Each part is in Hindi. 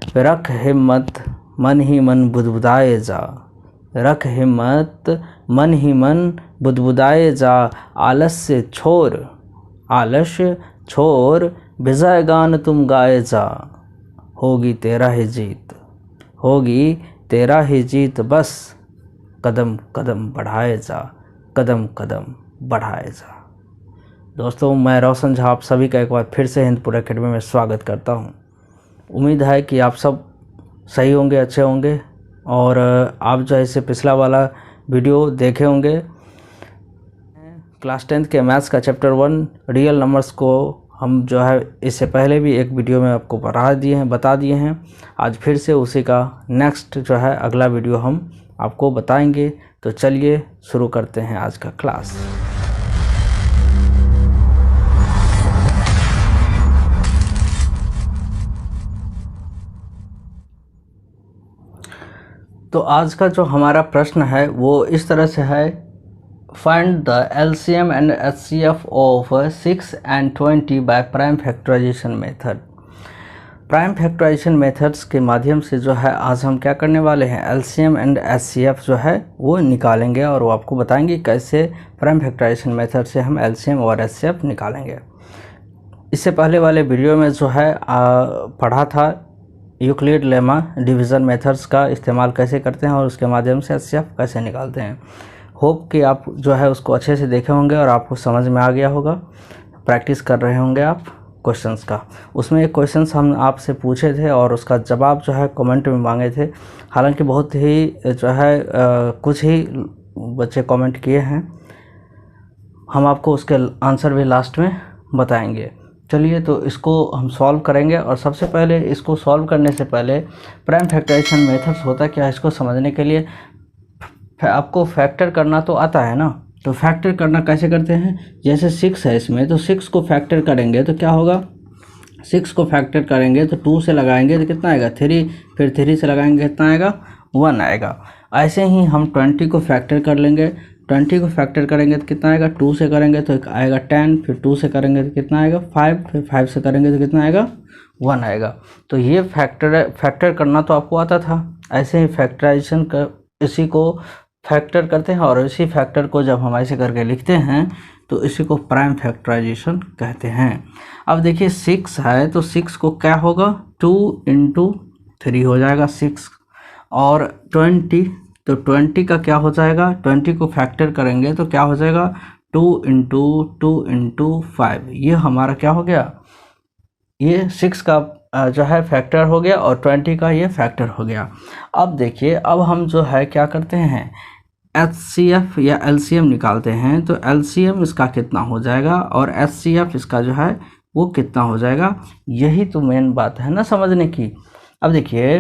रख हिम्मत मन ही मन बुदबुदाए जा, रख हिम्मत मन ही मन बुदबुदाए जा, आलस्य छोड़ विजय गान तुम गाए जा, होगी तेरा ही जीत, होगी तेरा ही जीत, बस कदम कदम बढ़ाए जा, कदम कदम बढ़ाए जा। दोस्तों, मैं रोशन झा आप सभी का एक बार फिर से हिंदपुर एकेडमी में स्वागत करता हूं। उम्मीद है कि आप सब सही होंगे, अच्छे होंगे और आप जो है इससे पिछला वाला वीडियो देखे होंगे। क्लास 10th के मैथ्स का चैप्टर 1 रियल नंबर्स को हम जो है इससे पहले भी एक वीडियो में आपको बता दिए हैं। आज फिर से उसी का नेक्स्ट जो है अगला वीडियो हम आपको बताएंगे। तो चलिए शुरू करते हैं आज का क्लास। तो आज का जो हमारा प्रश्न है वो इस तरह से है, find the LCM and HCF of 6 and 20 by prime factorisation method. Prime factorisation methods के माध्यम से जो है आज हम क्या करने वाले हैं, एलसीएम एंड एचसीएफ जो है वो निकालेंगे और वो आपको बताएंगे कैसे प्राइम फैक्टराइजेशन मेथड से हम एलसीएम और एचसीएफ निकालेंगे। इससे पहले वाले वीडियो में जो है पढ़ा था यूक्लिड लेमा डिवीज़न मेथड्स का इस्तेमाल कैसे करते हैं और उसके माध्यम से एचसीएफ कैसे निकालते हैं। होप कि आप जो है उसको अच्छे से देखे होंगे और आपको समझ में आ गया होगा। प्रैक्टिस कर रहे होंगे आप क्वेश्चंस का। उसमें एक क्वेश्चंस हम आपसे पूछे थे और उसका जवाब जो है कमेंट में मांगे थे। हालांकि बहुत ही जो है कुछ ही बच्चे कमेंट किए हैं। हम आपको उसके आंसर भी लास्ट में बताएंगे। चलिए तो इसको हम सॉल्व करेंगे और सबसे पहले इसको सॉल्व करने से पहले प्राइम फैक्टराइजेशन मेथड्स होता क्या है इसको समझने के लिए आपको फैक्टर करना तो आता है ना। तो फैक्टर करना कैसे करते हैं, जैसे 6 है इसमें तो 6 को फैक्टर करेंगे तो क्या होगा, 6 को फैक्टर करेंगे तो 2 से लगाएंगे तो कितना आएगा 3, फिर 3 से लगाएंगे कितना आएगा 1 आएगा। ऐसे ही हम 20 को फैक्टर कर लेंगे, 20 को फैक्टर करेंगे तो कितना आएगा, 2 से करेंगे तो आएगा 10, फिर 2 से करेंगे तो कितना आएगा 5, फिर 5 से करेंगे तो कितना आएगा 1 आएगा। तो ये फैक्टर करना तो आपको आता था। ऐसे ही फैक्टराइजेशन इसी को फैक्टर करते हैं और इसी फैक्टर को जब हम ऐसे करके लिखते हैं तो इसी को प्राइम फैक्टराइजेशन कहते हैं। अब देखिए 6 है तो 6 को क्या होगा 2 × 3 हो जाएगा 6, और 20 तो 20 का क्या हो जाएगा, 20 को फैक्टर करेंगे तो क्या हो जाएगा 2 × 2 × 5। ये हमारा क्या हो गया, ये 6 का जो है फैक्टर हो गया और 20 का ये फैक्टर हो गया। अब देखिए अब हम जो है क्या करते हैं एचसीएफ या एलसीएम निकालते हैं। तो एलसीएम इसका कितना हो जाएगा और एचसीएफ इसका जो है वो कितना हो जाएगा, यही तो मेन बात है ना समझने की। अब देखिए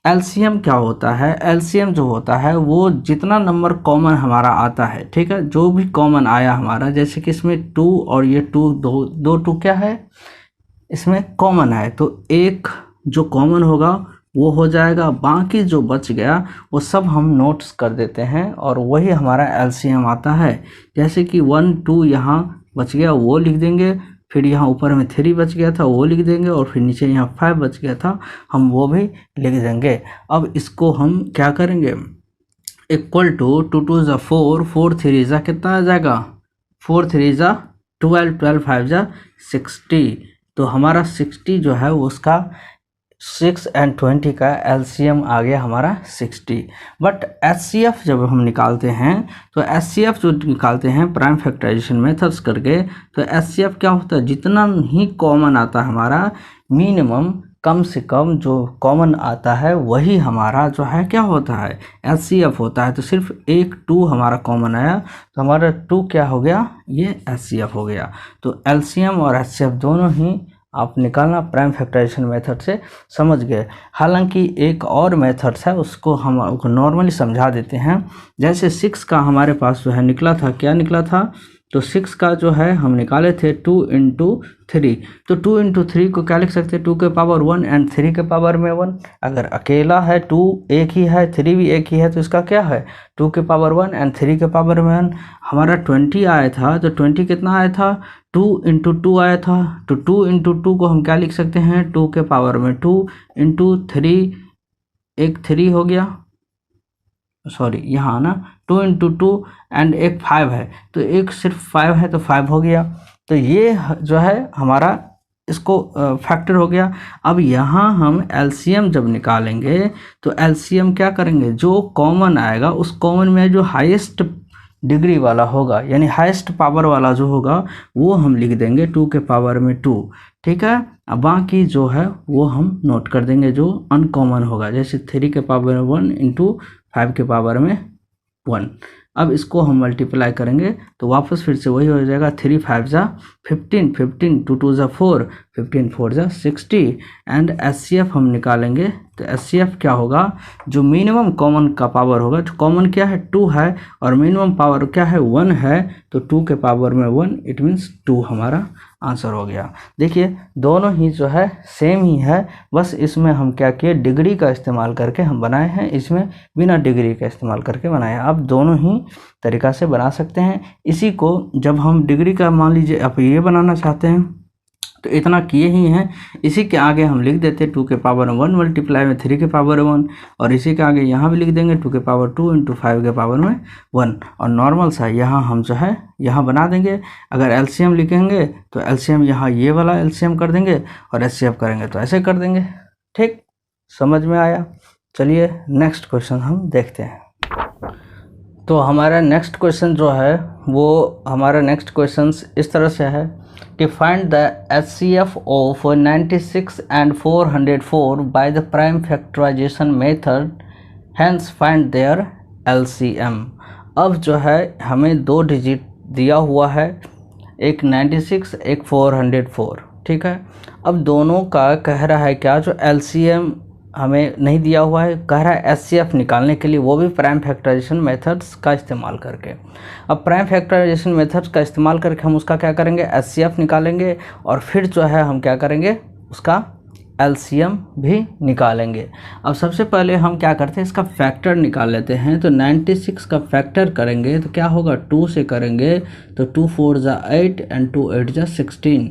एलसीएम क्या होता है, एलसीएम जो होता है वो जितना नंबर कॉमन हमारा आता है, ठीक है, जो भी कॉमन आया हमारा, जैसे कि इसमें 2 और ये 2 दो 2 क्या है इसमें कॉमन है, तो एक जो कॉमन होगा वो हो जाएगा, बाकी जो बच गया वो सब हम नोट्स कर देते हैं और वही हमारा एलसीएम आता है। जैसे कि 1 2 यहाँ बच गया वो लिख देंगे, फिर यहाँ ऊपर में 3 बच गया था वो लिख देंगे और फिर नीचे यहाँ 5 बच गया था हम वो भी लिख देंगे। अब इसको हम क्या करेंगे, इक्वल टू 2 2 = 4, 4 3 = कितना आ जाएगा 4 3 = 12, 12 5 = 60। तो हमारा 60 जो है उसका 6 and 20 का एलसीएम आ गया हमारा 60। बट एचसीएफ जब हम निकालते हैं तो एचसीएफ जो निकालते हैं प्राइम फैक्टराइजेशन मेथड्स करके, तो एचसीएफ क्या होता है, जितना ही कॉमन आता है हमारा मिनिमम कम से कम जो कॉमन आता है वही हमारा जो है क्या होता है एचसीएफ होता है। तो सिर्फ एक 2 हमारा कॉमन आया तो हमारा 2 क्या हो गया, ये एचसीएफ हो गया। तो एलसीएम और एचसीएफ दोनों ही आप निकालना प्राइम फैक्टराइजेशन मेथड से समझ गए। हालांकि एक और मेथड्स है उसको हम नॉर्मली समझा देते हैं। जैसे 6 का हमारे पास जो है निकला था, क्या निकला था तो 6 का जो है हम निकाले थे 2 इंटू 3, तो 2 इंटू 3 को क्या लिख सकते हैं, 2 के पावर 1 एंड 3 के पावर में 1। अगर अकेला है 2 एक ही है 3 भी एक ही है तो इसका क्या है 2 के पावर 1 एंड 3 के पावर में 1। हमारा 20 आया था, तो 20 कितना आया था 2 इंटू 2 आया था, तो 2 इंटू 2 को हम क्या लिख सकते हैं 2 के पावर में 2 इंटू 3, एक 3 हो गया, सॉरी यहाँ ना 2 इंटू 2 एंड एक 5 है, तो एक सिर्फ 5 है तो 5 हो गया। तो ये जो है हमारा इसको फैक्टर हो गया। अब यहाँ हम एलसीएम जब निकालेंगे तो एलसीएम क्या करेंगे, जो कॉमन आएगा उस कॉमन में जो हाईएस्ट डिग्री वाला होगा यानी हाईएस्ट पावर वाला जो होगा वो हम लिख देंगे 2 के पावर में 2, ठीक है। अब बाकी जो है वो हम नोट कर देंगे जो अनकॉमन होगा, जैसे 3 के पावर में 1 इंटू 5 के पावर में 1। अब इसको हम मल्टीप्लाई करेंगे तो वापस फिर से वही हो जाएगा 3 5 जा 15, 15 2 2 जा 4, 15 4 जा 60 एंड एचसीएफ हम निकालेंगे तो एचसीएफ क्या होगा, जो मिनिमम कॉमन का पावर होगा, जो कॉमन क्या है 2 है और मिनिमम पावर क्या है 1 है, तो 2 के पावर में 1 इट मीन्स 2 हमारा आंसर हो गया। देखिए दोनों ही जो है सेम ही है, बस इसमें हम क्या किए डिग्री का इस्तेमाल करके हम बनाए हैं, इसमें बिना डिग्री का इस्तेमाल करके बनाए हैं। आप दोनों ही तरीका से बना सकते हैं। इसी को जब हम डिग्री का मान लीजिए आप ये बनाना चाहते हैं तो इतना किए ही हैं, इसी के आगे हम लिख देते 2 के पावर 1 मल्टीप्लाई में 3 के पावर 1 और इसी के आगे यहाँ भी लिख देंगे 2 के पावर 2 इंटू 5 के पावर में 1 और नॉर्मल सा यहाँ हम जो है यहाँ बना देंगे। अगर एलसीएम लिखेंगे तो एलसीएम यहाँ ये वाला एलसीएम कर देंगे और एचसीएफ करेंगे तो ऐसे कर देंगे। ठीक, समझ में आया। चलिए नेक्स्ट क्वेश्चन हम देखते हैं। तो हमारा नेक्स्ट क्वेश्चन जो है वो हमारा नेक्स्ट क्वेश्चन इस तरह से है कि find the HCF of 96 and 404 by the prime factorisation method, hence find their LCM। अब जो है हमें 2 डिजिट दिया हुआ है, एक 96 एक 404, ठीक है। अब दोनों का कह रहा है क्या, जो LCM हमें नहीं दिया हुआ है, कह रहा है HCF निकालने के लिए, वो भी प्राइम फैक्टराइजेशन मेथड्स का इस्तेमाल करके। अब प्राइम फैक्टराइजेशन मेथड्स का इस्तेमाल करके हम उसका क्या करेंगे HCF निकालेंगे और फिर जो है हम क्या करेंगे उसका LCM भी निकालेंगे। अब सबसे पहले हम क्या करते हैं इसका फैक्टर निकाल लेते हैं। तो 96 का फैक्टर करेंगे तो क्या होगा 2 से करेंगे तो 2 4 जा 8 एंड 2 8 जा 16,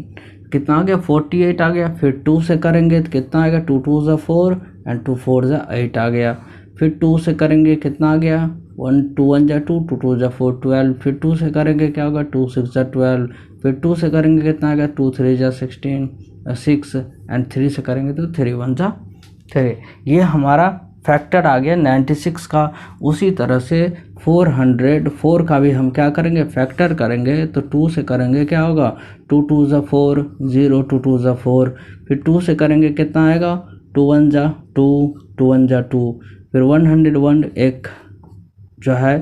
कितना आ गया 48 आ गया। फिर 2 से करेंगे तो कितना आएगा 2 2 जा 4 एंड 2 4 जा 8 आ गया। फिर 2 से करेंगे कितना आ गया 1 2 1 जा 2 2 2 जा 4 12। फिर 2 से करेंगे क्या होगा 2 6 जा 12। फिर 2 से करेंगे कितना आ गया 2 3 जा 16 6 एंड 3 से करेंगे तो 3 1 जा 3। ये हमारा फैक्टर आ गया 96 का। उसी तरह से 404 का भी हम क्या करेंगे फैक्टर करेंगे तो 2 से करेंगे क्या होगा 2 2 जा 4 0 2 2 जा 4। फिर 2 से करेंगे कितना आएगा 2 1 जा 2 2 1 जा 2। फिर 101 एक जो है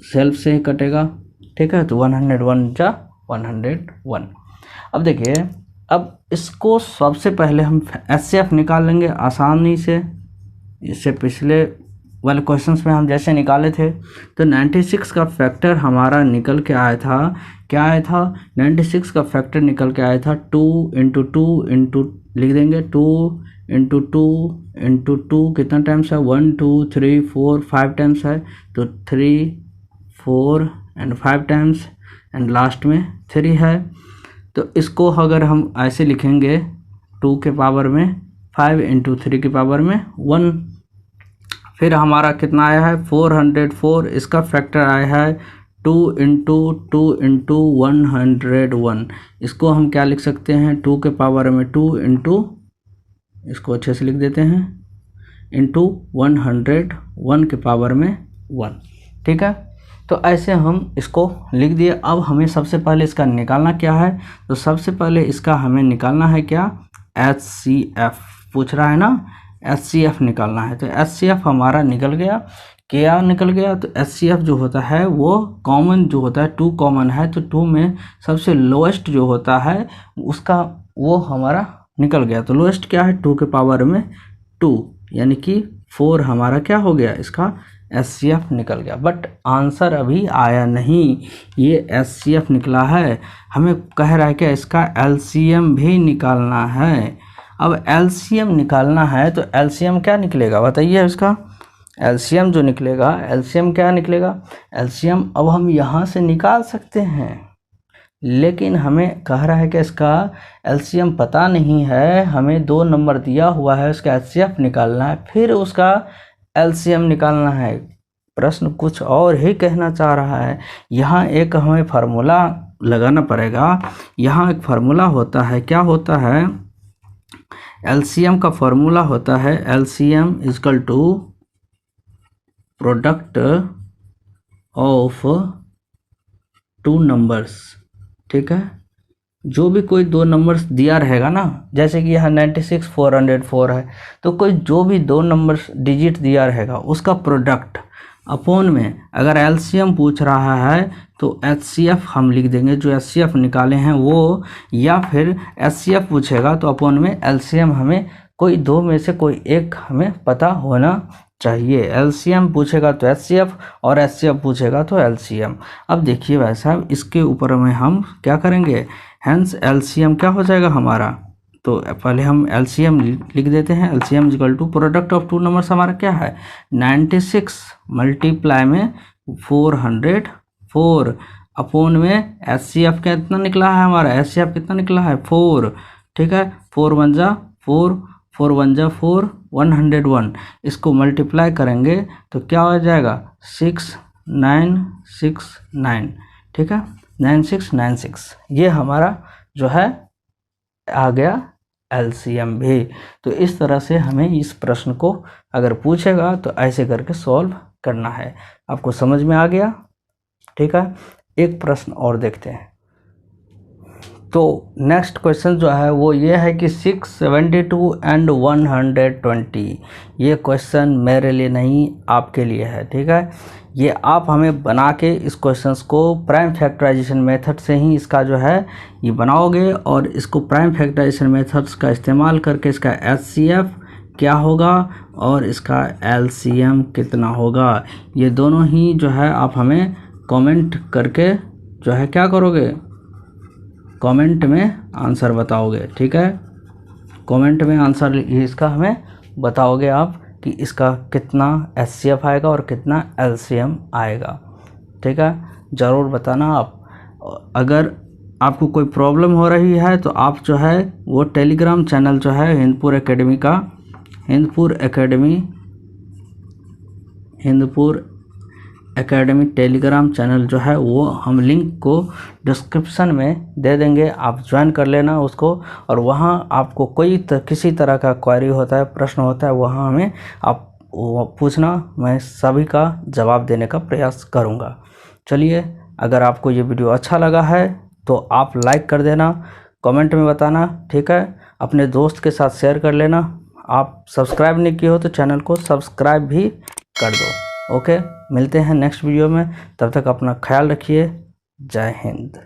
सेल्फ से ही कटेगा, ठीक है। तो 101 जा 101। अब देखिए अब इसको सबसे पहले हम HCF निकाल लेंगे आसानी से। इससे पिछले वाले क्वेश्चंस में हम जैसे निकाले थे तो 96 का फैक्टर हमारा निकल के आया था, क्या आया था 96 का फैक्टर निकल के आया था 2 इंटू 2 इंटू लिख देंगे 2 इंटू 2 इंटू 2 कितना टाइम्स है 1 2 3 4 5 टाइम्स है, तो 3 4 एंड 5 टाइम्स एंड लास्ट में 3 है। तो इसको अगर हम ऐसे लिखेंगे 2 के पावर में 5 इंटू 3 के पावर में 1। फिर हमारा कितना आया है 404, इसका फैक्टर आया है 2 इंटू 2 इंटू 101। इसको हम क्या लिख सकते हैं 2 के पावर में 2 इंटू, इसको अच्छे से लिख देते हैं, इंटू 101 के पावर में 1, ठीक है। तो ऐसे हम इसको लिख दिए। अब हमें सबसे पहले इसका निकालना क्या है, तो सबसे पहले इसका हमें निकालना है क्या HCF पूछ रहा है ना, HCF निकालना है। तो HCF हमारा निकल गया, क्या निकल गया, तो HCF जो होता है वो कॉमन जो होता है 2 कॉमन है, तो 2 में सबसे लोएस्ट जो होता है उसका वो हमारा निकल गया। तो लोएस्ट क्या है 2 के पावर में 2, यानी कि 4 हमारा क्या हो गया इसका HCF निकल गया, बट आंसर अभी आया नहीं, ये HCF निकला है। हमें कह रहा है कि इसका LCM भी निकालना है। अब LCM निकालना है तो LCM क्या निकलेगा बताइए, इसका LCM जो निकलेगा, LCM क्या निकलेगा, LCM अब हम यहाँ से निकाल सकते हैं, लेकिन हमें कह रहा है कि इसका LCM पता नहीं है, हमें 2 नंबर दिया हुआ है, उसका HCF निकालना है, फिर उसका LCM निकालना है। प्रश्न कुछ और ही कहना चाह रहा है। यहाँ एक हमें फार्मूला लगाना पड़ेगा। यहाँ एक फार्मूला होता है, क्या होता है, LCM का फार्मूला होता है LCM equal to product of 2 numbers. ठीक है, जो भी कोई 2 नंबर्स दिया रहेगा ना, जैसे कि यहाँ 96 404 है, तो कोई जो भी 2 नंबर्स डिजिट दिया रहेगा उसका प्रोडक्ट अपॉन में, अगर LCM पूछ रहा है तो HCF हम लिख देंगे, जो HCF निकाले हैं वो, या फिर HCF पूछेगा तो अपॉन में LCM, हमें कोई 2 में से कोई एक हमें पता होना चाहिए। LCM पूछेगा तो HCF और HCF पूछेगा तो LCM। अब देखिए भाई साहब, इसके ऊपर में हम क्या करेंगे, हेंस LCM क्या हो जाएगा हमारा, तो पहले हम LCM लिख देते हैं। LCM equal to product of 2 numbers हमारा क्या है, 96 मल्टीप्लाई में 404 अपॉन में HCF कितना निकला है हमारा, HCF कितना निकला है 4। ठीक है, 4 1 जा 4, 4 1 जा 4, 101, इसको मल्टीप्लाई करेंगे तो क्या हो जाएगा 6969। ठीक है, 9696, ये हमारा जो है आ गया LCM भी। तो इस तरह से हमें इस प्रश्न को अगर पूछेगा तो ऐसे करके सॉल्व करना है। आपको समझ में आ गया? ठीक है, एक प्रश्न और देखते हैं। तो नेक्स्ट क्वेश्चन जो है वो ये है कि 672 एंड 120, ये क्वेश्चन मेरे लिए नहीं आपके लिए है। ठीक है, ये आप हमें बना के इस क्वेश्चंस को प्राइम फैक्टराइजेशन मेथड से ही इसका जो है ये बनाओगे, और इसको प्राइम फैक्टराइजेशन मेथड्स का इस्तेमाल करके इसका HCF क्या होगा और इसका LCM कितना होगा, ये दोनों ही जो है आप हमें कमेंट करके जो है क्या करोगे, कमेंट में आंसर बताओगे। ठीक है, कमेंट में आंसर इसका हमें बताओगे आप कि इसका कितना HCF आएगा और कितना LCM आएगा। ठीक है, ज़रूर बताना आप। अगर आपको कोई प्रॉब्लम हो रही है तो आप जो है वो टेलीग्राम चैनल जो है हिंदपुर एकेडमी का, हिंदपुर एकेडमी टेलीग्राम चैनल जो है वो हम लिंक को डिस्क्रिप्शन में दे देंगे, आप ज्वाइन कर लेना उसको। और वहाँ आपको कोई किसी तरह का क्वेरी होता है, प्रश्न होता है, वहाँ हमें आप पूछना, मैं सभी का जवाब देने का प्रयास करूँगा। चलिए, अगर आपको ये वीडियो अच्छा लगा है तो आप लाइक कर देना, कमेंट में बताना। ठीक है, अपने दोस्त के साथ शेयर कर लेना। आप सब्सक्राइब नहीं किए हो तो चैनल को सब्सक्राइब भी कर दो। ओके, मिलते हैं नेक्स्ट वीडियो में, तब तक अपना ख्याल रखिए। जय हिंद।